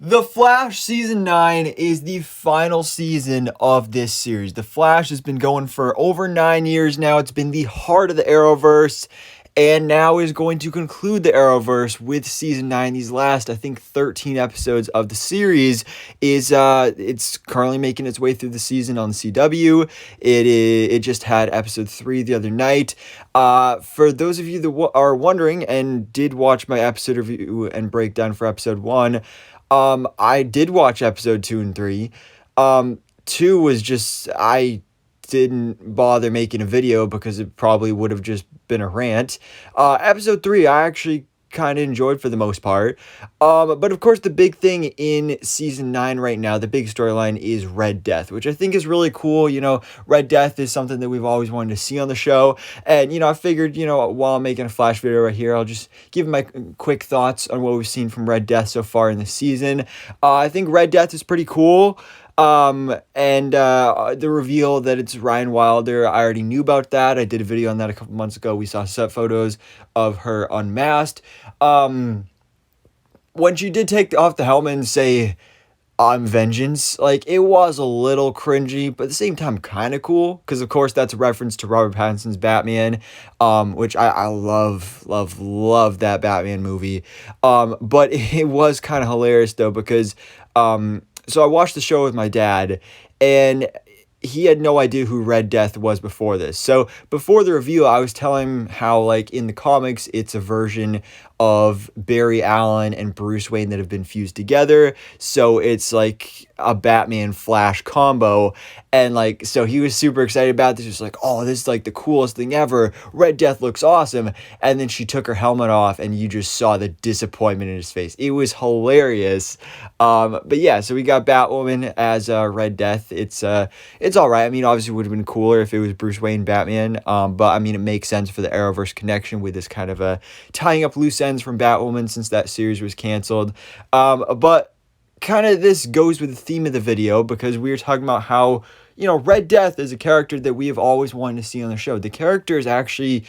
The Flash Season 9 is the final season of this series. The Flash has been going for over 9 years now. It's been the heart of the Arrowverse, and now is going to conclude the Arrowverse with Season 9. These last, I think, 13 episodes of the series it's currently making its way through the season on the CW. It just had episode 3 the other night. For those of you that are wondering and did watch my episode review and breakdown for episode 1, I did watch episode 2 and 3. 2 was just, I didn't bother making a video because it probably would have just been a rant. Episode 3, I actually kind of enjoyed for the most part. But of course, the big thing in season 9 right now, the big storyline is Red Death, which I think is really cool. You know, Red Death is something that we've always wanted to see on the show. And, I figured, while I'm making a Flash video right here, I'll just give my quick thoughts on what we've seen from Red Death so far in the season. I think Red Death is pretty cool. The reveal that it's Ryan Wilder, I already knew about that. I did a video on that a couple months ago. We saw set photos of her unmasked. When she did take off the helmet and say, "I'm vengeance," like, it was a little cringy, but at the same time kind of cool, because of course that's a reference to Robert Pattinson's Batman, which I love that Batman movie. But it was kind of hilarious though, because so I watched the show with my dad, and he had no idea who Red Death was before this. So before the review, I was telling him how, like, in the comics, it's a version of Barry Allen and Bruce Wayne that have been fused together. So it's like a Batman Flash combo. And like, so he was super excited about this. He was like, "Oh, this is like the coolest thing ever. Red Death looks awesome." And then she took her helmet off and you just saw the disappointment in his face. It was hilarious. But yeah, so we got Batwoman as Red Death. It's all right. I mean, obviously it would have been cooler if it was Bruce Wayne Batman. But I mean, it makes sense for the Arrowverse connection with this kind of tying up loose ends from Batwoman since that series was canceled. But kind of this goes with the theme of the video, because we were talking about how, Red Death is a character that we have always wanted to see on the show. The character is actually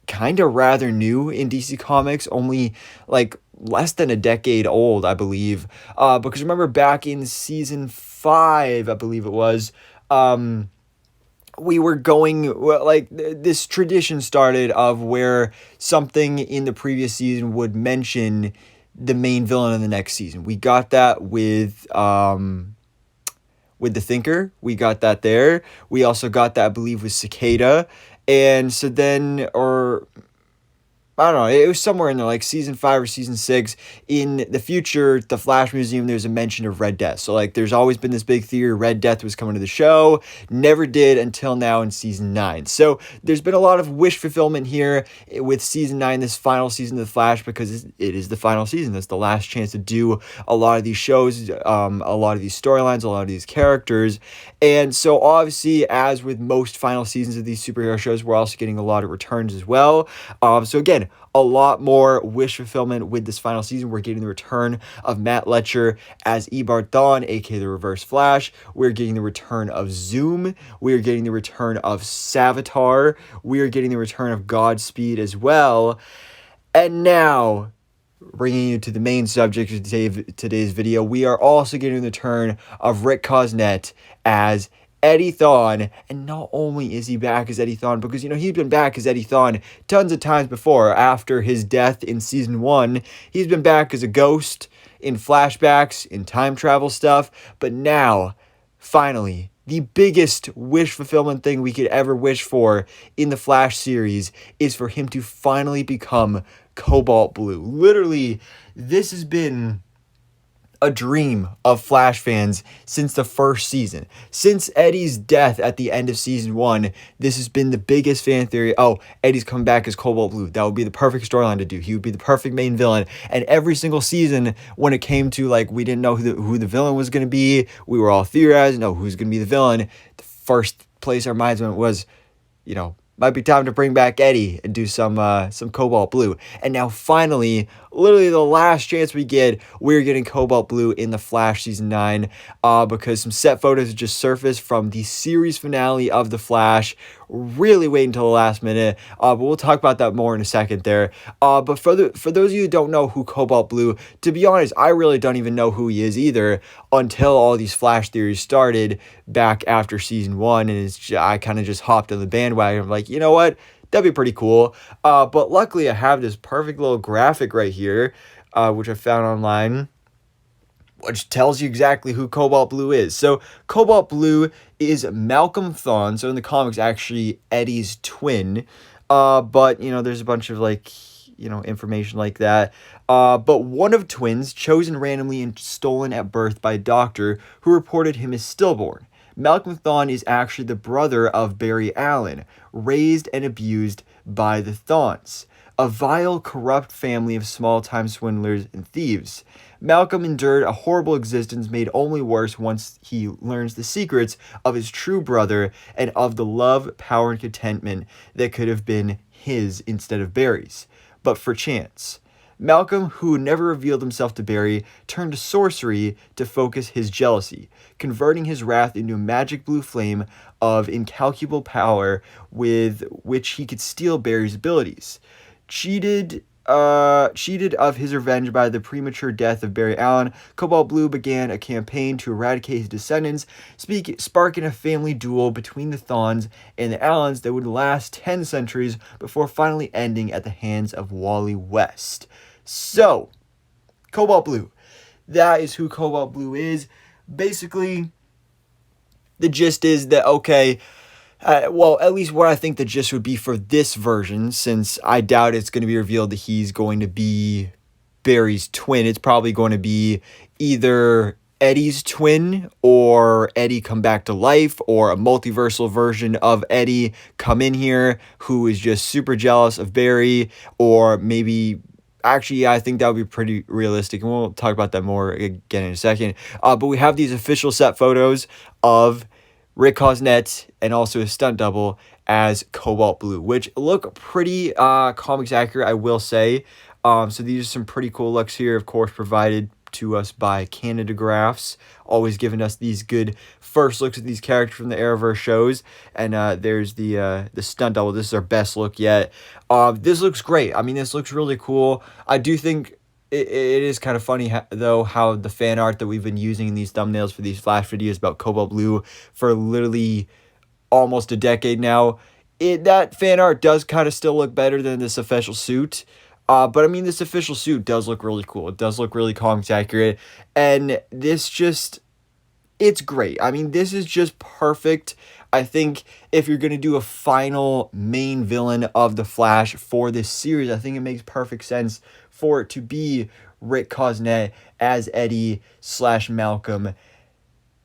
kind of rather new in DC Comics, only like less than a decade old, I believe. Because remember back in season 5, I believe it was, we were going, like, this tradition started of where something in the previous season would mention the main villain in the next season. We got that with the Thinker. We got that there. We also got that, I believe, with Cicada. And so then, or I don't know, it was somewhere in there, like season 5 or season 6. In the future, the Flash Museum, there's a mention of Red Death. So, like, there's always been this big theory Red Death was coming to the show. Never did until now in season 9. So, there's been a lot of wish fulfillment here with season 9, this final season of the Flash, because it is the final season. That's the last chance to do a lot of these shows, a lot of these storylines, a lot of these characters. And so, obviously, as with most final seasons of these superhero shows, we're also getting a lot of returns as well. So, again, a lot more wish fulfillment with this final season. We're getting the return of Matt Letcher as Eobard Thawne, aka the Reverse Flash. We're getting the return of Zoom. We are getting the return of Savitar. We are getting the return of Godspeed as well. And now, bringing you to the main subject of today's video, we are also getting the return of Rick Cosnett as Eddie Thawne. And not only is he back as Eddie Thawne, because, he's been back as Eddie Thawne tons of times before. After his death in season 1, he's been back as a ghost in flashbacks, in time travel stuff. But now, finally, the biggest wish fulfillment thing we could ever wish for in the Flash series is for him to finally become Cobalt Blue. Literally, this has been a dream of Flash fans since the first season. Since Eddie's death at the end of season 1, this has been the biggest fan theory. Oh, Eddie's come back as Cobalt Blue. That would be the perfect storyline to do. He would be the perfect main villain. And every single season, when it came to, like, we didn't know who the villain was going to be, we were all theorizing, who's going to be the villain. The first place our minds went was, might be time to bring back Eddie and do some Cobalt Blue. And now finally, literally the last chance we get, we're getting Cobalt Blue in the Flash season 9, because some set photos just surfaced from the series finale of The Flash, really wait until the last minute. But we'll talk about that more in a second there. But for those of you who don't know who Cobalt Blue, to be honest, I really don't even know who he is either until all these Flash theories started back after season 1, and I kind of just hopped on the bandwagon. I'm like, you know what? That'd be pretty cool. But luckily, I have this perfect little graphic right here, which I found online, which tells you exactly who Cobalt Blue is. So Cobalt Blue is Malcolm Thawne. So in the comics, actually Eddie's twin. But, there's a bunch of information like that. But one of twins chosen randomly and stolen at birth by a doctor who reported him as stillborn. Malcolm Thawne is actually the brother of Barry Allen, raised and abused by the Thawnes, a vile, corrupt family of small-time swindlers and thieves. Malcolm endured a horrible existence made only worse once he learns the secrets of his true brother and of the love, power, and contentment that could have been his instead of Barry's, but for chance. Malcolm, who never revealed himself to Barry, turned to sorcery to focus his jealousy, converting his wrath into a magic blue flame of incalculable power with which he could steal Barry's abilities. Cheated of his revenge by the premature death of Barry Allen, Cobalt Blue began a campaign to eradicate his descendants, sparking a family duel between the Thawnes and the Allens that would last 10 centuries before finally ending at the hands of Wally West. So, Cobalt Blue. That is who Cobalt Blue is. Basically, the gist is that, okay, at least what I think the gist would be for this version, since I doubt it's going to be revealed that he's going to be Barry's twin. It's probably going to be either Eddie's twin, or Eddie come back to life, or a multiversal version of Eddie come in here who is just super jealous of Barry, or maybe... Actually, yeah, I think that would be pretty realistic, and we'll talk about that more again in a second. But we have these official set photos of Rick Cosnett and also his stunt double as Cobalt Blue, which look pretty comics accurate, I will say. So these are some pretty cool looks here, of course, provided to us by Canada Graphs, always giving us these good first looks at these characters from the Arrowverse shows. And there's the stunt double. This is our best look yet. This looks great. I mean, this looks really cool. I do think it is kind of funny, though, how the fan art that we've been using in these thumbnails for these Flash videos about Cobalt Blue for literally almost a decade now, that fan art does kind of still look better than this official suit. But I mean, this official suit does look really cool. It does look really comics accurate. And this just, it's great. I mean, this is just perfect. I think if you're going to do a final main villain of the Flash for this series, I think it makes perfect sense for it to be Rick Cosnett as Eddie/Malcolm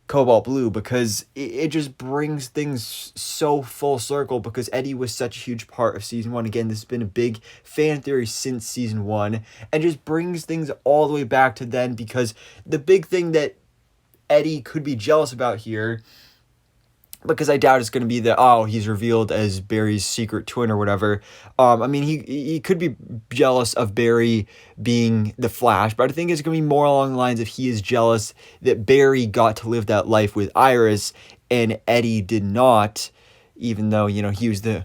Cobalt Blue, because it just brings things so full circle, because Eddie was such a huge part of season 1. Again, this has been a big fan theory since season 1, and just brings things all the way back to then, because the big thing that Eddie could be jealous about here, because I doubt it's going to be that, oh, he's revealed as Barry's secret twin or whatever. I mean, he could be jealous of Barry being the Flash, but I think it's going to be more along the lines of he is jealous that Barry got to live that life with Iris and Eddie did not. Even though, he was the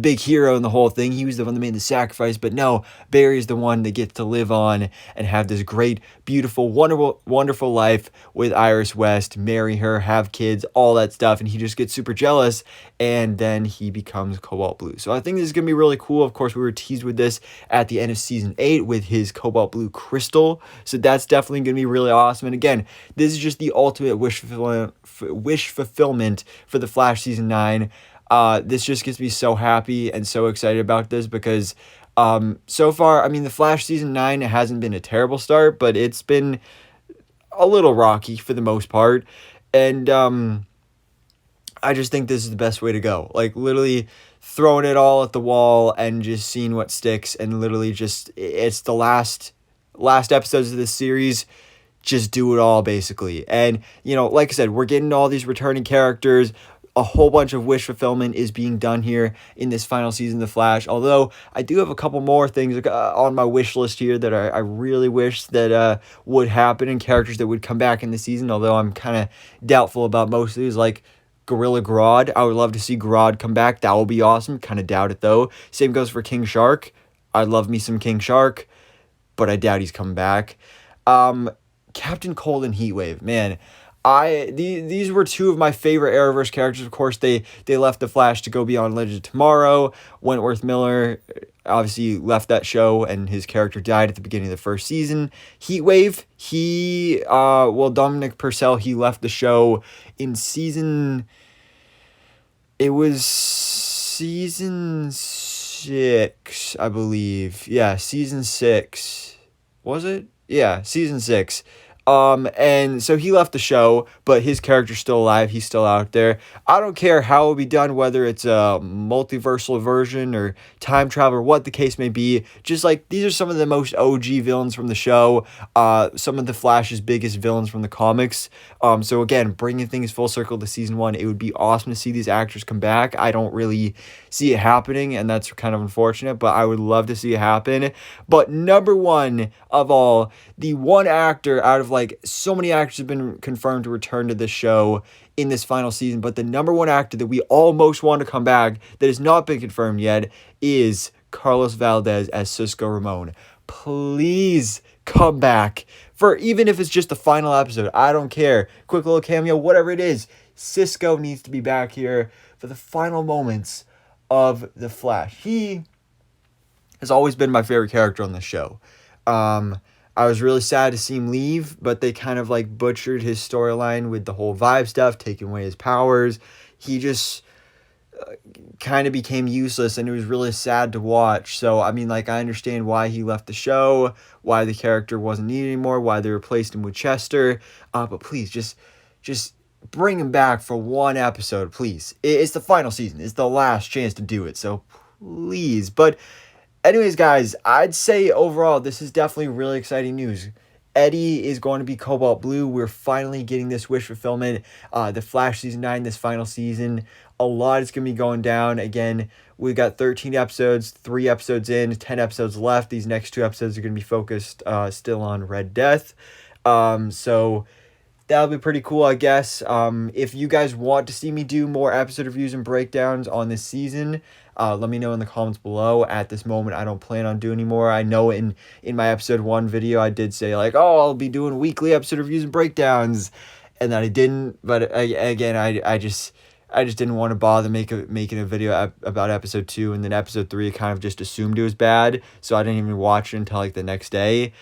big hero in the whole thing. He was the one that made the sacrifice. But no, Barry's the one that gets to live on and have this great, beautiful, wonderful, wonderful life with Iris West, marry her, have kids, all that stuff. And he just gets super jealous, and then he becomes Cobalt Blue. So I think this is going to be really cool. Of course, we were teased with this at the end of season 8 with his Cobalt Blue crystal. So that's definitely going to be really awesome. And again, this is just the ultimate wish fulfillment for the Flash season 9. This just gets me so happy and so excited about this, because so far, I mean, the Flash season 9 hasn't been a terrible start, but it's been a little rocky for the most part. And I just think this is the best way to go. Like, literally throwing it all at the wall and just seeing what sticks, and literally just, it's the last episodes of this series. Just do it all, basically. And, like I said, we're getting all these returning characters. A whole bunch of wish fulfillment is being done here in this final season of The Flash. Although I do have a couple more things on my wish list here that I really wish that would happen, and characters that would come back in the season. Although I'm kind of doubtful about most of these, like Gorilla Grodd. I would love to see Grodd come back. That will be awesome. Kind of doubt it though. Same goes for King Shark. I'd love me some King Shark, but I doubt he's coming back. Captain Cold and Heatwave, man. These were two of my favorite Arrowverse characters. Of course, they left the Flash to go beyond Legends of Tomorrow. Wentworth Miller obviously left that show, and his character died at the beginning of the first season. Heatwave, Dominic Purcell, he left the show in season 6, I believe. Yeah, season 6. Was it? Yeah, season 6. And so he left the show, but his character's still alive. He's still out there. I don't care how it will be done, whether it's a multiversal version or time travel or what the case may be. Just like, these are some of the most OG villains from the show. Some of the Flash's biggest villains from the comics. So again, bringing things full circle to season 1, it would be awesome to see these actors come back. I don't really see it happening, and that's kind of unfortunate, but I would love to see it happen. But number one of all, the one actor out of like so many actors have been confirmed to return to this show in this final season, but the number one actor that we all most want to come back that has not been confirmed yet is Carlos Valdez as Cisco Ramon. Please come back for, even if it's just the final episode. I don't care. Quick little cameo, whatever it is. Cisco needs to be back here for the final moments of The Flash. He has always been my favorite character on the show. I was really sad to see him leave, but they kind of like butchered his storyline with the whole vibe stuff, taking away his powers. He just kind of became useless, and it was really sad to watch. So, I mean, like, I understand why he left the show, why the character wasn't needed anymore, why they replaced him with Chester. But please, just bring him back for one episode, please. It's the final season. It's the last chance to do it, so please. But anyways, guys, I'd say overall, this is definitely really exciting news. Eddie is going to be Cobalt Blue. We're finally getting this wish fulfillment. The Flash Season 9, this final season. A lot is going to be going down. Again, we've got 13 episodes, 3 episodes in, 10 episodes left. These next 2 episodes are going to be focused still on Red Death. So that'll be pretty cool, I guess. If you guys want to see me do more episode reviews and breakdowns on this season, let me know in the comments below. At this moment, I don't plan on doing any more. I know in my episode 1 video, I did say like, oh, I'll be doing weekly episode reviews and breakdowns, and then I didn't. But again, I just didn't want to bother making a video about episode 2, and then episode 3 I kind of just assumed it was bad, so I didn't even watch it until like the next day.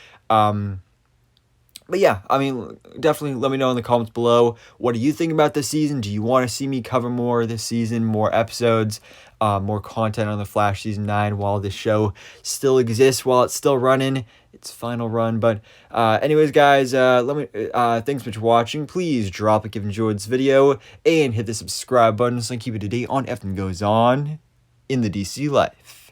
But yeah, I mean, definitely let me know in the comments below. What do you think about this season? Do you want to see me cover more this season, more episodes, more content on The Flash Season 9 while this show still exists, while it's still running its final run? But anyways, guys, thanks for watching. Please drop a like if you enjoyed this video, and hit the subscribe button so I can keep you up to date on everything that goes on in the DC life.